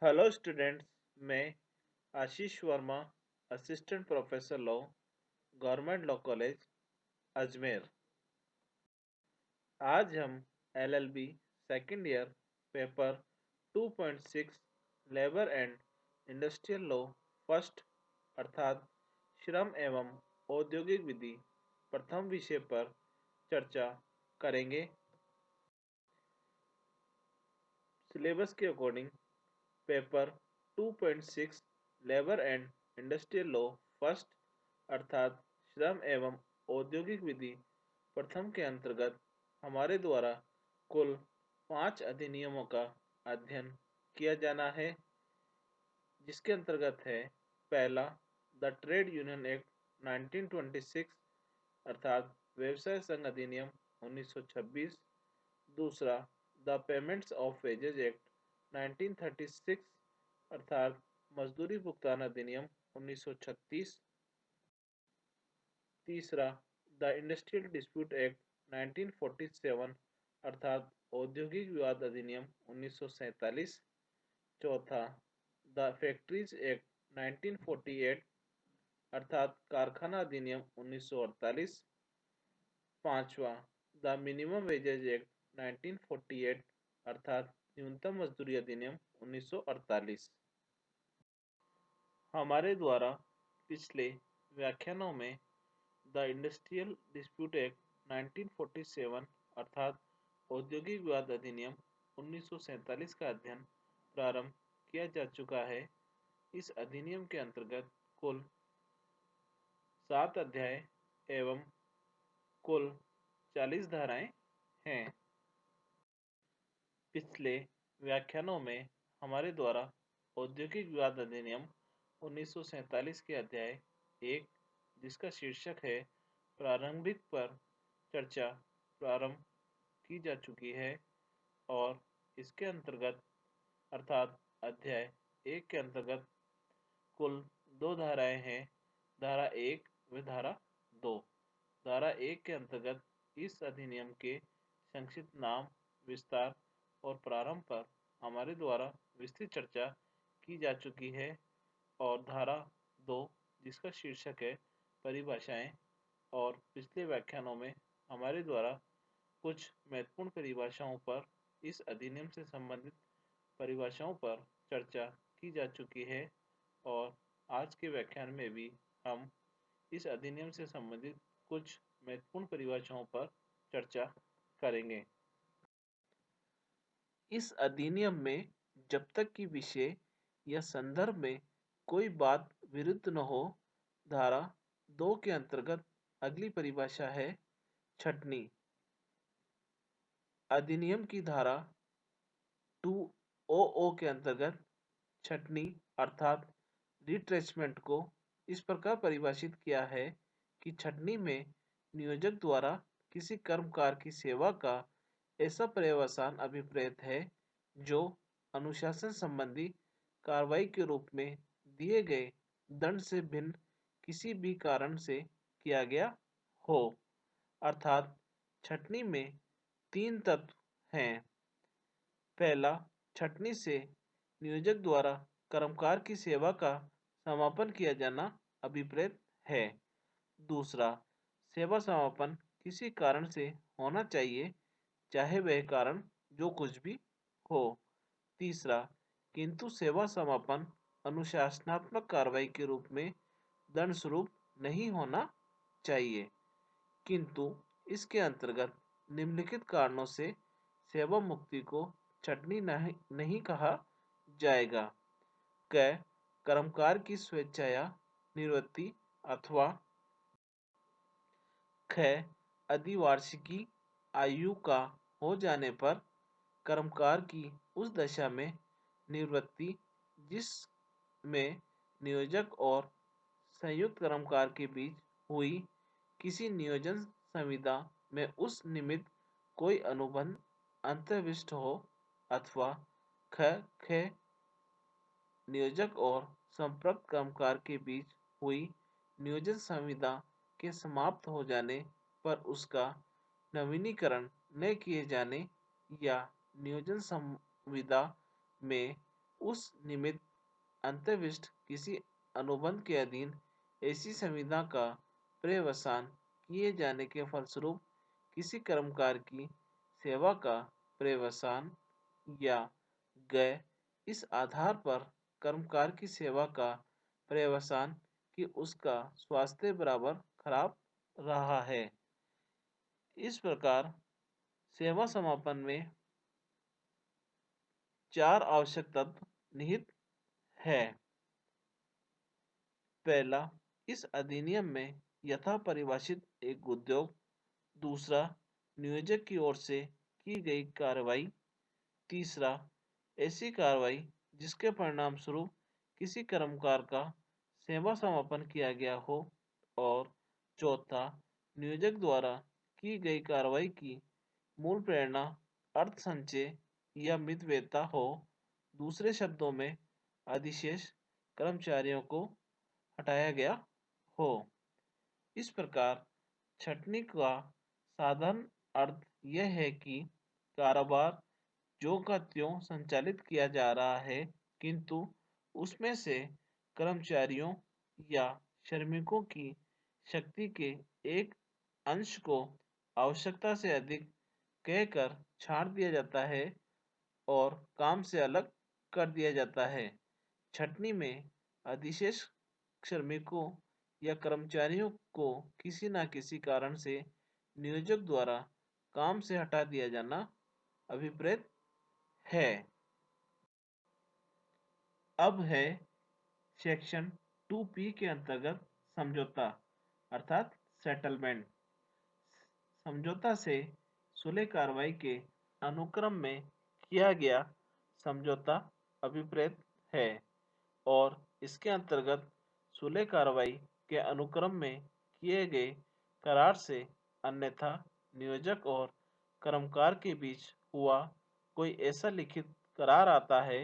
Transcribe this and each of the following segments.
Hello students. मैं Ashish Verma, assistant professor law, government law college Ajmer. आज हम LLB second year paper 2.6 labour and industrial law first अर्थात श्रम एवं औद्योगिक विधि प्रथम विषय पर चर्चा करेंगे। सिलेबस के according paper 2.6 labour and industrial law first अर्थात श्रम एवं औद्योगिक विधि प्रथम के अंतर्गत हमारे द्वारा कुल 5 अधिनियमों का अध्ययन किया जाना है, जिसके अंतर्गत है पहला द ट्रेड यूनियन एक्ट 1926 अर्थात व्यवसाय संघ अधिनियम 1926। दूसरा the payments of wages act 1936 अर्थात मजदूरी भुगतान अधिनियम 1936। तीसरा द इंडस्ट्रियल डिस्प्यूट एक्ट 1947 अर्थात औद्योगिक विवाद अधिनियम 1947। चौथा द फैक्ट्रीज एक्ट 1948 अर्थात कारखाना अधिनियम 1948। पांचवा द मिनिमम वेजेज एक्ट 1948 अर्थात न्यूनतम मजदूरी अधिनियम 1948। हमारे द्वारा पिछले व्याख्यानों में द इंडस्ट्रियल डिस्प्यूट एक्ट 1947 अर्थात औद्योगिक विवाद अधिनियम 1947 का अध्ययन प्रारंभ किया जा चुका है। इस अधिनियम के अंतर्गत कुल 7 अध्याय एवं कुल 40 धाराएं हैं। पिछले व्याख्यानों में हमारे द्वारा औद्योगिक विवाद अधिनियम 1947 के अध्याय 1, जिसका शीर्षक है प्रारंभिक पर चर्चा प्रारंभ की जा चुकी है और इसके अंतर्गत अर्थात अध्याय 1 के अंतर्गत कुल 2 धाराएं हैं, धारा 1 व धारा 2। धारा 1 के अंतर्गत इस अधिनियम के संक्षिप्त नाम, विस्तार और प्रारंभ पर हमारे द्वारा विस्तृत चर्चा की जा चुकी है और धारा 2, जिसका शीर्षक है परिभाषाएं, और पिछले व्याख्यानों में हमारे द्वारा कुछ महत्वपूर्ण परिभाषाओं पर, इस अधिनियम से संबंधित परिभाषाओं पर चर्चा की जा चुकी है और आज के व्याख्यान में भी हम इस अधिनियम से संबंधित कुछ महत्वपूर्ण परिभाषाओं पर चर्चा करेंगे। इस अधिनियम में जब तक कि विषय या संदर्भ में कोई बात विरुद्ध न हो, धारा 2 के अंतर्गत अगली परिभाषा है छटनी। अधिनियम की धारा 2OO के अंतर्गत छटनी अर्थात रिट्रेचमेंट को इस प्रकार परिभाषित किया है कि छटनी में नियोजक द्वारा किसी कर्मकार की सेवा का ऐसा पर्यवसान अभिप्रेत है जो अनुशासन संबंधी कार्रवाई के रूप में दिए गए दंड से भिन्न किसी भी कारण से किया गया हो। अर्थात छटनी में 3 तत्व हैं। पहला, छटनी से नियोजक द्वारा कर्मकार की सेवा का समापन किया जाना अभिप्रेत है। दूसरा, सेवा समापन किसी कारण से होना चाहिए, चाहे वह कारण जो कुछ भी हो। तीसरा, किंतु सेवा समापन अनुशासनात्मक कार्रवाई के रूप में दंड स्वरूप नहीं होना चाहिए, किंतु इसके अंतर्गत निम्नलिखित कारणों से सेवा मुक्ति को छटनी नहीं कहा जाएगा। क, कर्मकार की स्वेच्छाया निवृत्ति अथवा ख, अधिवार्षिकी आयु का हो जाने पर कर्मकार की उस दशा में निवृत्ति जिसमें नियोजक और संयुक्त कर्मकार के बीच हुई किसी नियोजन संविदा में उस निमित्त कोई अनुबंध अंतर्विष्ट हो, अथवा ख, नियोजक और संपर्क कर्मकार के बीच हुई नियोजन संविदा के समाप्त हो जाने पर उसका नवीनीकरण न किए जाने या नियोजन संविदा में उस निमित्त अंतर्विष्ट किसी अनुबंध के अधीन ऐसी संविदा का पर्यवसान किए जाने के फलस्वरूप किसी कर्मकार की सेवा का पर्यवसान या गए इस आधार पर कर्मकार की सेवा का पर्यवसान कि उसका स्वास्थ्य बराबर खराब रहा है। इस प्रकार सेवा समापन में 4 आवश्यक तत्व निहित है। पहला, इस अधिनियम में यथा परिभाषित एक उद्योग। दूसरा, नियोजक की ओर से की गई कार्रवाई। तीसरा, ऐसी कार्रवाई जिसके परिणाम स्वरूप किसी कर्मकार का सेवा समापन किया गया हो। और चौथा, नियोजक द्वारा की गई कार्रवाई की मूल प्रेरणा अर्थ संचय या मितव्ययिता हो। दूसरे शब्दों में अधिशेष कर्मचारियों को हटाया गया हो। इस प्रकार छंटनी का साधारण अर्थ यह है कि कारोबार जो का त्यों संचालित किया जा रहा है, किंतु उसमें से कर्मचारियों या श्रमिकों की शक्ति के एक अंश को आवश्यकता से अधिक कहकर छांट दिया जाता है और काम से अलग कर दिया जाता है। छंटनी में अधिशेष श्रमिकों या कर्मचारियों को किसी न किसी कारण से नियोजक द्वारा काम से हटा दिया जाना अभिप्रेत है। अब है सेक्शन 2P के अंतर्गत समझौता अर्थात सेटलमेंट। समझौता से सुलह कार्रवाई के अनुक्रम में किया गया समझौता अभिप्रेत है और इसके अंतर्गत सुलह कार्रवाई के अनुक्रम में किए गए करार से अन्यथा नियोजक और कर्मकार के बीच हुआ कोई ऐसा लिखित करार आता है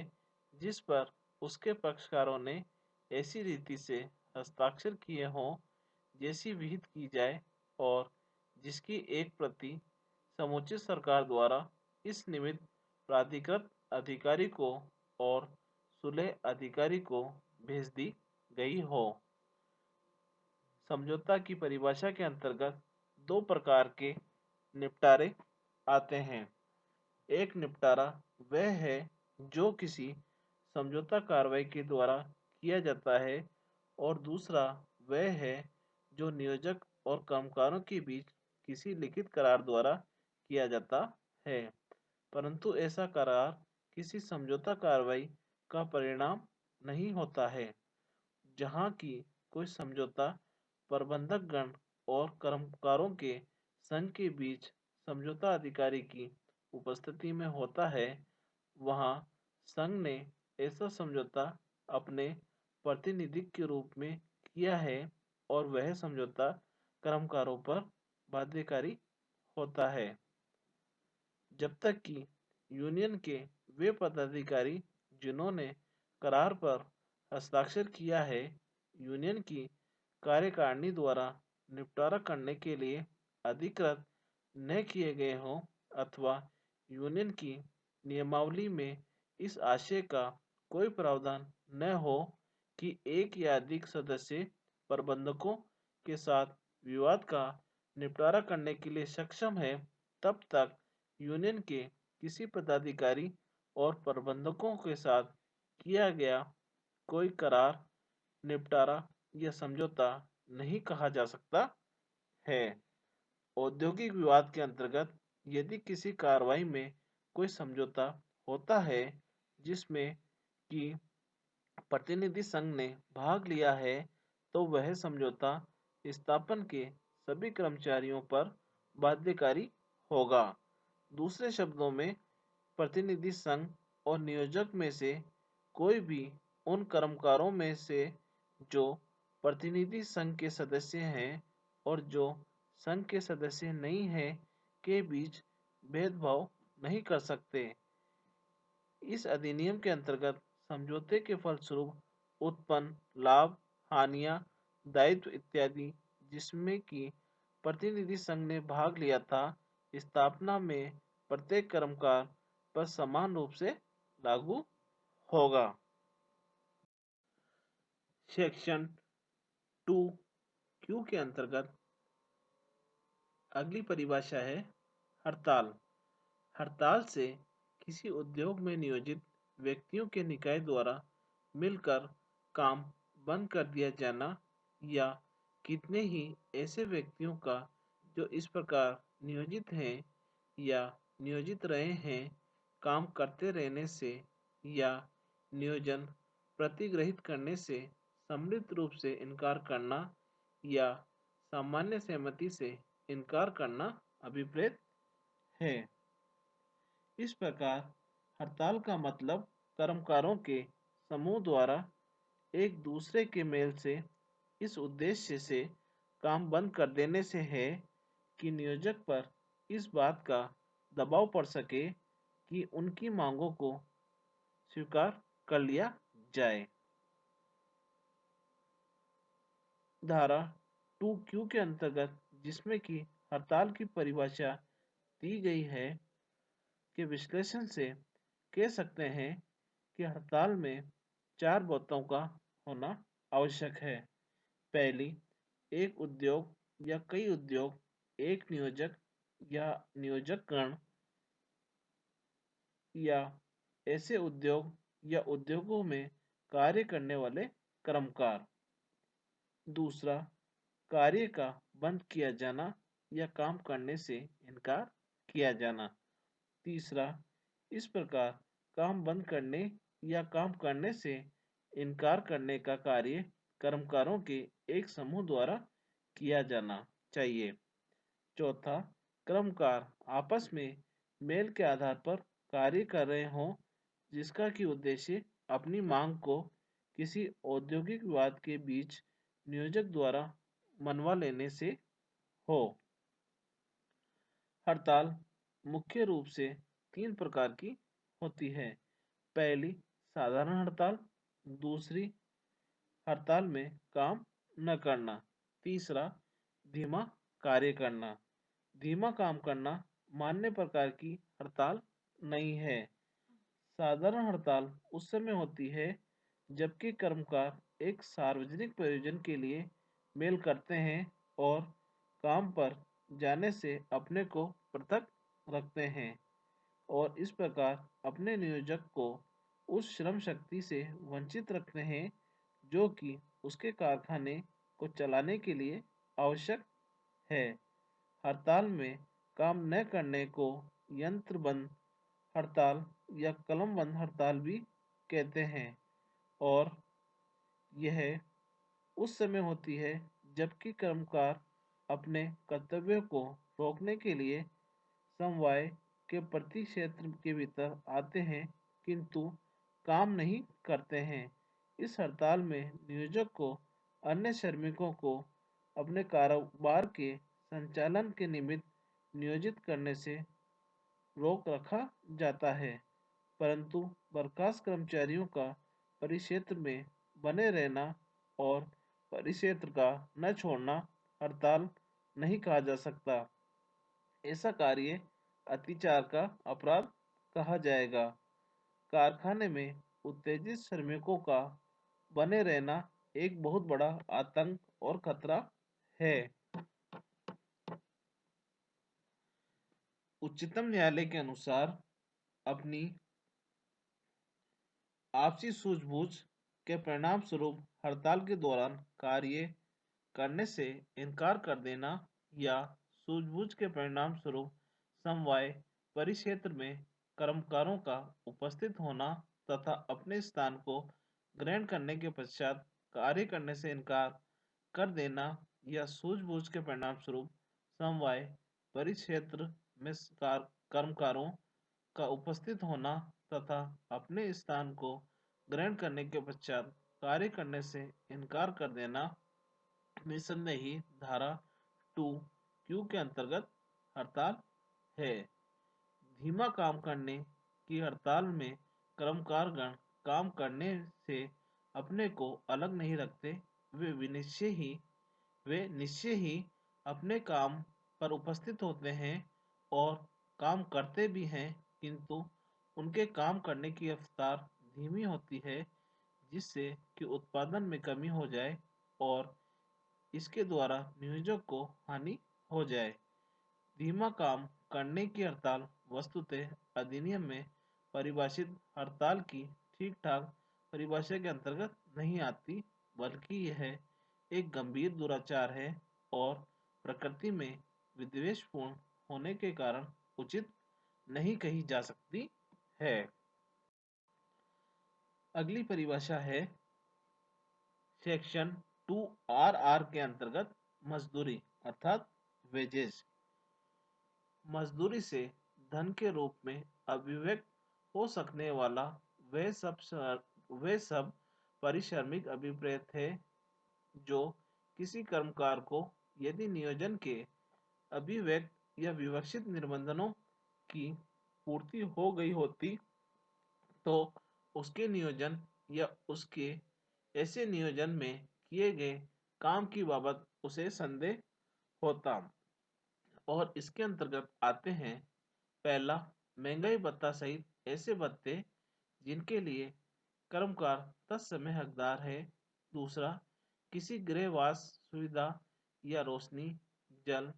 जिस पर उसके पक्षकारों ने ऐसी रीति से हस्ताक्षर किए हों जैसी विहित की जाए और जिसकी एक प्रति समुचित सरकार द्वारा इस निमित्त प्राधिकृत अधिकारी को और सुलह अधिकारी को भेज दी गई हो। समझौता की परिभाषा के अंतर्गत 2 प्रकार के निपटारे आते हैं। एक निपटारा वह है जो किसी समझौता कार्रवाई के द्वारा किया जाता है और दूसरा वह है जो नियोजक और कामगारों के बीच किसी लिखित करार द्वारा किया जाता है, परंतु ऐसा करार किसी समझौता कार्रवाई का परिणाम नहीं होता है। जहाँ की कोई समझौता प्रबंधक गण और कर्मकारों के संघ के बीच समझौता अधिकारी की उपस्थिति में होता है, वहाँ संघ ने ऐसा समझौता अपने प्रतिनिधि के रूप में किया है और वह समझौता कर्मकारों पर बाध्यकारी होता है। जब तक कि यूनियन के वे पदाधिकारी जिन्होंने करार पर हस्ताक्षर किया है, यूनियन की कार्यकारिणी द्वारा निपटारा करने के लिए अधिकृत न किए गए हों अथवा यूनियन की नियमावली में इस आशय का कोई प्रावधान न हो कि एक या अधिक सदस्य प्रबंधकों के साथ विवाद का निपटारा करने के लिए सक्षम है, तब तक यूनियन के किसी पदाधिकारी और प्रबंधकों के साथ किया गया कोई करार, निपटारा या समझौता नहीं कहा जा सकता है। औद्योगिक विवाद के अंतर्गत यदि किसी कार्रवाई में कोई समझौता होता है जिसमें कि प्रतिनिधि संघ ने भाग लिया है, तो वह समझौता स्थापन के सभी कर्मचारियों पर बाध्यकारी होगा। दूसरे शब्दों में प्रतिनिधि संघ और नियोजक में से कोई भी उन कर्मकारों में से जो प्रतिनिधि संघ के सदस्य हैं और जो संघ के सदस्य नहीं हैं के बीच भेदभाव नहीं कर सकते। इस अधिनियम के अंतर्गत समझौते के फलस्वरूप उत्पन्न लाभ, हानियां, दायित्व इत्यादि जिसमें कि प्रतिनिधि संघ ने भाग लिया था, स्थापना में प्रत्येक कर्मकार पर समान रूप से लागू होगा। सेक्शन 2 क्यू के अंतर्गत अगली परिभाषा है हड़ताल। हड़ताल से किसी उद्योग में नियोजित व्यक्तियों के निकाय द्वारा मिलकर काम बंद कर दिया जाना या कितने ही ऐसे व्यक्तियों का जो इस प्रकार नियोजित हैं या नियोजित रहे हैं काम करते रहने से या नियोजन प्रतिग्रहित करने से सम्मिलित रूप से इनकार करना या सामान्य सहमति से इनकार करना अभिप्रेत है। इस प्रकार हड़ताल का मतलब कर्मकारों के समूह द्वारा एक दूसरे के मेल से इस उद्देश्य से काम बंद कर देने से है कि नियोजक पर इस बात का दबाव पड़ सके कि उनकी मांगों को स्वीकार कर लिया जाए। धारा 2Q के अंतर्गत जिसमें कि हड़ताल की परिभाषा दी गई है के विश्लेषण से कह सकते हैं कि हड़ताल में 4 बातों का होना आवश्यक है। पहली, एक उद्योग या कई उद्योग एक नियोजक या नियोजक गण या ऐसे उद्योग या उद्योगों में कार्य करने वाले कर्मकार। दूसरा, कार्य का बंद किया जाना या काम करने से इनकार किया जाना। तीसरा, इस प्रकार काम बंद करने या काम करने से इनकार करने का कार्य कर्मकारों के एक समूह द्वारा किया जाना चाहिए। चौथा, कर्मकार आपस में मेल के आधार पर कार्य कर रहे हों जिसका कि उद्देश्य अपनी मांग को किसी औद्योगिक विवाद के बीच नियोजक द्वारा मनवा लेने से हो। हड़ताल मुख्य रूप से 3 प्रकार की होती है। पहली, साधारण हड़ताल। दूसरी, हड़ताल में काम न करना। तीसरा, धीमा कार्य करना। धीमा काम करना मान्य प्रकार की हड़ताल नहीं है। साधारण हड़ताल उस समय होती है जबकि कर्मकार एक सार्वजनिक प्रयोजन के लिए मेल करते हैं और काम पर जाने से अपने को पृथक रखते हैं और इस प्रकार अपने नियोजक को उस श्रम शक्ति से वंचित रखते हैं जो कि उसके कारखाने को चलाने के लिए आवश्यक है। हड़ताल में काम न करने को यंत्र बंद हड़ताल या कलम बंद हड़ताल भी कहते हैं और यह उस समय होती है जबकि कर्मकार अपने कर्तव्यों को रोकने के लिए समवाय के प्रति क्षेत्र के भीतर आते हैं किंतु काम नहीं करते हैं। इस हड़ताल में नियोजक को अन्य श्रमिकों को अपने कारोबार के संचालन के निमित्त नियोजित करने से रोक रखा जाता है परंतु बर्खास्त कर्मचारियों का परिक्षेत्र में बने रहना और परिक्षेत्र का न छोड़ना हड़ताल नहीं कहा जा सकता। ऐसा कार्य अतिचार का अपराध कहा जाएगा। कारखाने में उत्तेजित श्रमिकों का बने रहना एक बहुत बड़ा आतंक और खतरा है। उच्चतम न्यायालय के अनुसार अपनी आपसी सूझबूझ के परिणाम स्वरूप हड़ताल के दौरान कार्य करने से इनकार कर देना या सूझबूझ के परिणाम स्वरूप समवाय परिक्षेत्र में कर्मकारों का उपस्थित होना तथा अपने स्थान को ग्रहण करने के पश्चात कार्य करने से इनकार कर देना या सूझबूझ के परिणाम स्वरूप समवाय परिक्षेत्र में कर्मकारों का उपस्थित होना तथा अपने स्थान को ग्रहण करने के पश्चात कार्य करने से इनकार कर देना निसंदेह ही धारा 2Q के अंतर्गत हड़ताल है। धीमा काम करने की हड़ताल में कर्मकारगण काम करने से अपने को अलग नहीं रखते। वे निश्चय ही अपने काम पर उपस्थित होते हैं और काम करते भी हैं किंतु उनके काम करने की रफ्तार धीमी होती है, जिससे कि उत्पादन में कमी हो जाए और इसके द्वारा नियोजक को हानि हो जाए। धीमा काम करने की हड़ताल वस्तुतः अधिनियम में परिभाषित हड़ताल की ठीक-ठाक परिभाषा के अंतर्गत नहीं आती, बल्कि यह एक गंभीर दुराचार है और प्रकृति में विद्वेषपूर्ण होने के कारण उचित नहीं कही जा सकती है। अगली परिभाषा है सेक्शन 2RR के अंतर्गत मजदूरी अर्थात वेजेस। मजदूरी से धन के रूप में अभिव्यक्त हो सकने वाला वह सब पारिश्रमिक अभिप्रेत है जो किसी कर्मकार को यदि नियोजन के अभिव्यक्त या विवक्षित निबंधनों की पूर्ति हो गई होती तो उसके नियोजन या उसके ऐसे नियोजन में किए गए काम की बाबत उसे संदेह होता। और इसके अंतर्गत आते हैं पहला, महंगाई भत्ता सहित ऐसे भत्ते जिनके लिए कर्मकार तत्समय हकदार है। दूसरा, किसी गृहवास सुविधा या रोशनी, जल,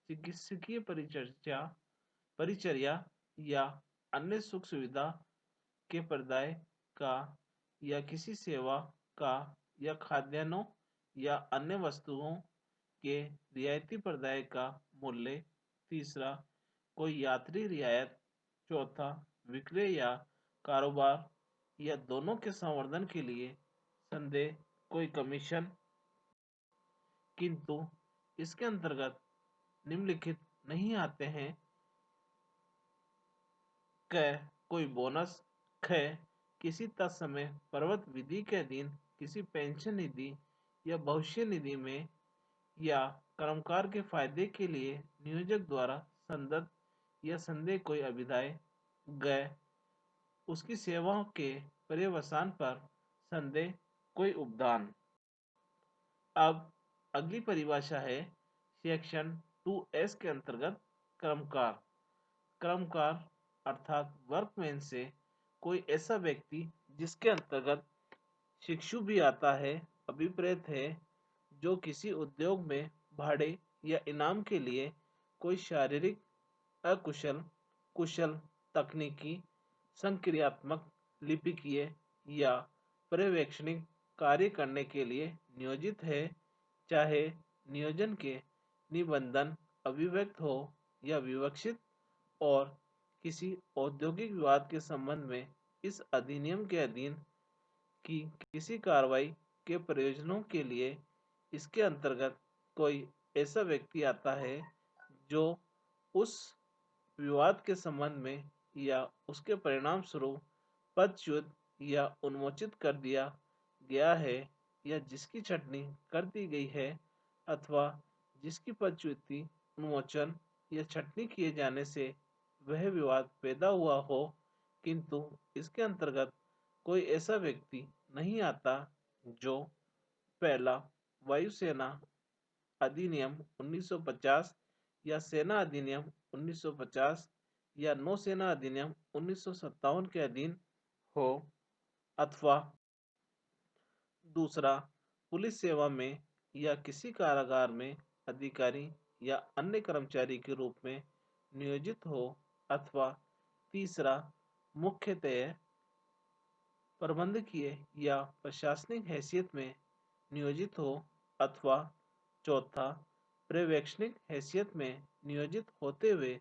चिकित्सकीय परिचर्या या अन्य सुख सुविधा के प्रदाय का या किसी सेवा का या खाद्यान्नों या अन्य वस्तुओं के रियायती प्रदाय का मूल्य। तीसरा, कोई यात्री रियायत। चौथा, विक्रय या कारोबार या दोनों के संवर्धन के लिए संदेह कोई कमीशन। किंतु इसके अंतर्गत निम्नलिखित नहीं आते हैं क कोई बोनस। ख किसी तत्समय प्रवर्त विधि के अधीन किसी पेंशन निधि या भविष्य निधि में या कर्मकार के फायदे के लिए नियोजक द्वारा संदत्त या संदेह कोई अभिदाय। ग उसकी सेवाओं के पर्यवसान पर संदेह कोई उपदान। अब अगली परिभाषा है सेक्शन 2S के अंतर्गत कर्मकार। कर्मकार अर्थात वर्कमैन से कोई ऐसा व्यक्ति जिसके अंतर्गत शिक्षु भी आता है, अभिप्रेत है, जो किसी उद्योग में भाड़े या इनाम के लिए कोई शारीरिक अकुशल, कुशल, तकनीकी, संक्रियात्मक, लिपिकीय या पर्यवेक्षणिक कार्य करने के लिए नियोजित है, चाहे नियोजन के निबंधन अभिव्यक्त हो या विवक्षित, और किसी औद्योगिक विवाद के संबंध में इस अधिनियम के अधीन की किसी कार्रवाई के प्रयोजनों के लिए इसके अंतर्गत कोई ऐसा व्यक्ति आता है जो उस विवाद के संबंध में या उसके परिणाम स्वरूप पदच्युत या उन्मोचित कर दिया गया है या जिसकी छटनी कर दी गई है अथवा जिसकी पदच्युति, उन्मोचन या छटनी किए जाने से वह विवाद पैदा हुआ हो। किंतु इसके अंतर्गत कोई ऐसा व्यक्ति नहीं आता जो पहला, वायुसेना अधिनियम 1950 या सेना अधिनियम 1950 या नौसेना अधिनियम 1957 के अधीन हो, अथवा दूसरा, पुलिस सेवा में या किसी कारागार में अधिकारी या अन्य कर्मचारी के रूप में नियोजित हो, अथवा तीसरा, मुख्यतः प्रबंधकीय या प्रशासनिक हैसियत में नियोजित हो, अथवा चौथा, पर्यवेक्षणिक हैसियत में नियोजित होते हुए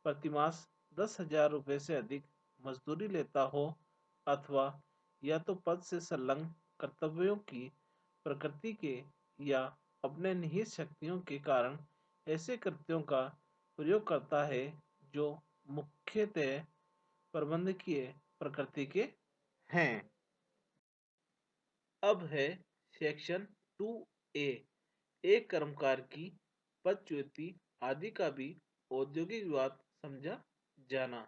प्रतिमास 10,000 रुपये से अधिक मजदूरी लेता हो, अथवा या तो पद से संलग्न कर्तव्यों की प्रकृति के या अपने निहित शक्तियों के कारण ऐसे कृत्यों का प्रयोग करता है जो मुख्यतः प्रबंधकीय प्रकृति के हैं। अब है सेक्शन 2A, एक कर्मकार की पदच्युति आदि का भी औद्योगिक विवाद समझा जाना।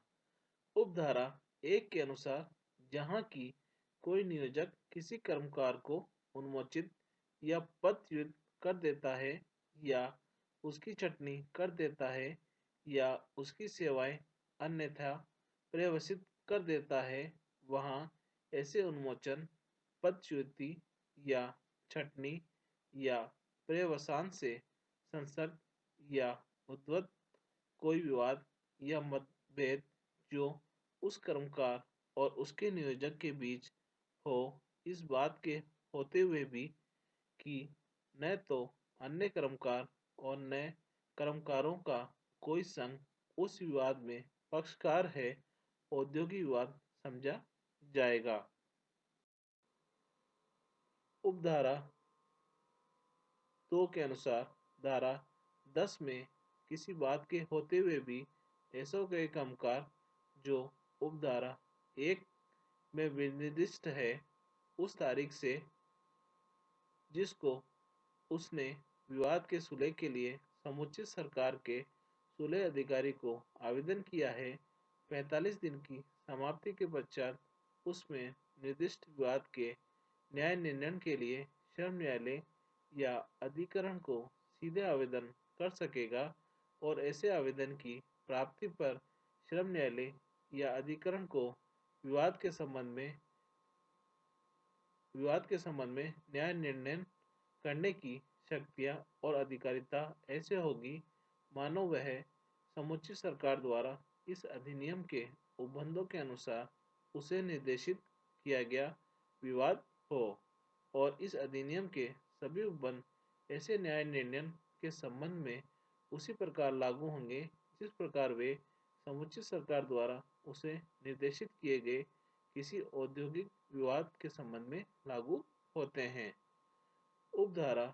उपधारा 1 के अनुसार जहाँ की कोई नियोजक किसी कर्मकार को उन्मोचित या पदच्युत कर देता है या उसकी छटनी कर देता है या उसकी सेवाएं अन्यथा पर्यवसित कर देता है, वहाँ ऐसे उन्मोचन पदच्युति या छटनी या पर्यवसान से संसर्ग या उद्भव कोई विवाद या मतभेद जो उस कर्मकार और उसके नियोजक के बीच हो, इस बात के होते हुए भी कि न तो अन्य कर्मकार और न कर्मकारों का कोई संघ उस विवाद में पक्षकार है, औद्योगिक विवाद समझा जाएगा। उपधारा 2 के अनुसार धारा 10 में किसी बात के होते हुए भी ऐसा कोई कामकाज जो उपधारा 1 में विनिर्दिष्ट है, उस तारीख से जिसको उसने विवाद के सुलह के लिए समुचित सरकार के सुलह अधिकारी को आवेदन किया है, 45 दिन की समाप्ति के पश्चात उसमें निर्दिष्ट विवाद के न्याय निर्णय के लिए श्रम न्यायालय या अधिकरण को सीधे आवेदन कर सकेगा और ऐसे आवेदन की प्राप्ति पर श्रम न्यायालय या अधिकरण को विवाद के संबंध में न्याय निर्णय करने की शक्तियां और अधिकारिता ऐसे होगी मानो वह समुचित सरकार द्वारा इस अधिनियम के उपबंधों के अनुसार उसे निर्देशित किया गया विवाद हो और इस अधिनियम के सभी उपबंध ऐसे न्याय निर्णय के संबंध में उसी प्रकार लागू होंगे जिस प्रकार वे समुचित सरकार द्वारा उसे निर्देशित किए गए किसी औद्योगिक विवाद के संबंध में लागू होते हैं। उपधारा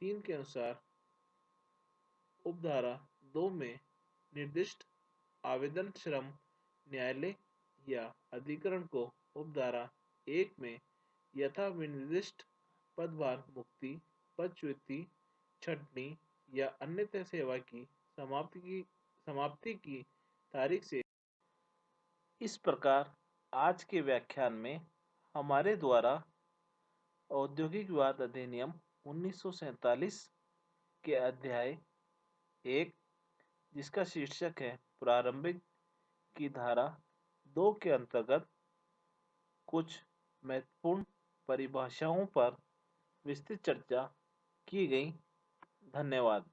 3 के अनुसार उपधारा 2 में निर्दिष्ट आवेदन श्रम न्यायालय या अधिकरण को उपधारा 1 में यथा विनिर्दिष्ट पदभार मुक्ति पदच्युति छटनी या अन्यथा सेवा की समाप्ति की तारीख से। इस प्रकार आज के व्याख्यान में हमारे द्वारा औद्योगिक विवाद अधिनियम 1947 के अध्याय 1 जिसका शीर्षक है प्रारंभिक की धारा 2 के अंतर्गत कुछ महत्वपूर्ण परिभाषाओं पर विस्तृत चर्चा की गई। धन्यवाद।